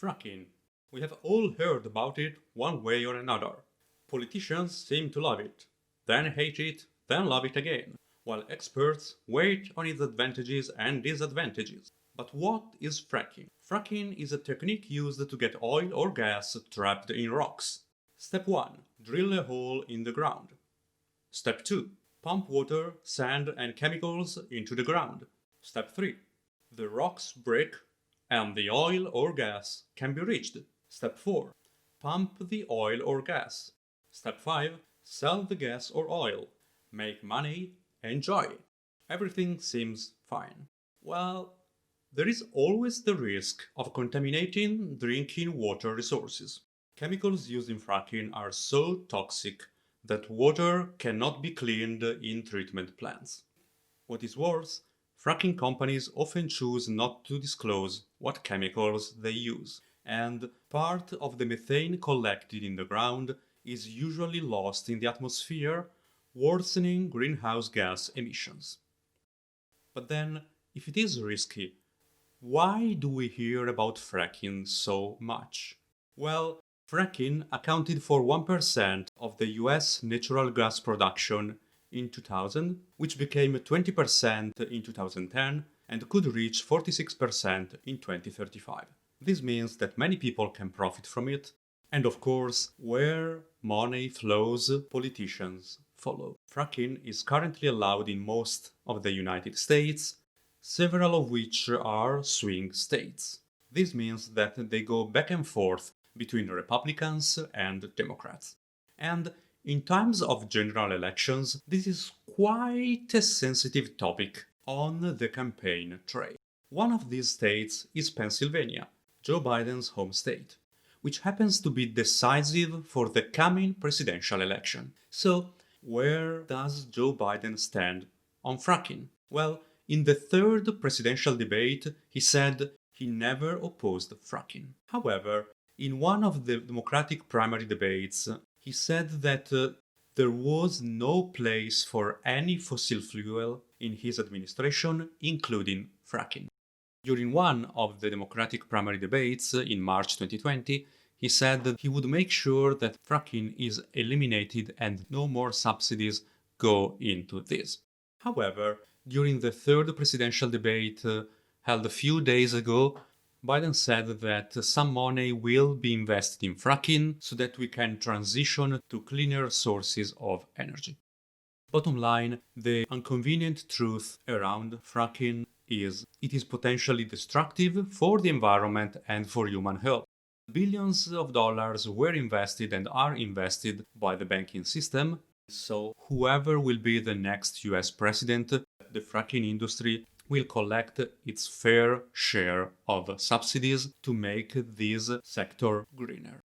Fracking. We have all heard about it one way or another. Politicians seem to love it, then hate it, then love it again, while experts wait on its advantages and disadvantages. But what is fracking? Fracking is a technique used to get oil or gas trapped in rocks. Step 1. Drill a hole in the ground. Step 2. Pump water, sand and chemicals into the ground. Step 3. The rocks break and the oil or gas can be reached. Step 4. Pump the oil or gas. Step 5. Sell the gas or oil. Make money, enjoy. Everything seems fine. Well, there is always the risk of contaminating drinking water resources. Chemicals used in fracking are so toxic that water cannot be cleaned in treatment plants. What is worse, fracking companies often choose not to disclose what chemicals they use, and part of the methane collected in the ground is usually lost in the atmosphere, worsening greenhouse gas emissions. But then, if it is risky, why do we hear about fracking so much? Well, fracking accounted for 1% of the US natural gas production in 2000, which became 20% in 2010 and could reach 46% in 2035. This means that many people can profit from it, and of course, where money flows, politicians follow. Fracking is currently allowed in most of the United States, several of which are swing states. This means that they go back and forth between Republicans and Democrats. And in times of general elections, this is quite a sensitive topic on the campaign trail. One of these states is Pennsylvania, Joe Biden's home state, which happens to be decisive for the coming presidential election. So, where does Joe Biden stand on fracking? Well, in the third presidential debate, he said he never opposed fracking. However, in one of the Democratic primary debates, he said that there was no place for any fossil fuel in his administration, including fracking. During one of the Democratic primary debates in March 2020, he said that he would make sure that fracking is eliminated and no more subsidies go into this. However, during the third presidential debate held a few days ago, Biden said that some money will be invested in fracking so that we can transition to cleaner sources of energy. Bottom line, the inconvenient truth around fracking is it is potentially destructive for the environment and for human health. Billions of dollars were invested and are invested by the banking system, so whoever will be the next US president, the fracking industry will collect its fair share of subsidies to make this sector greener.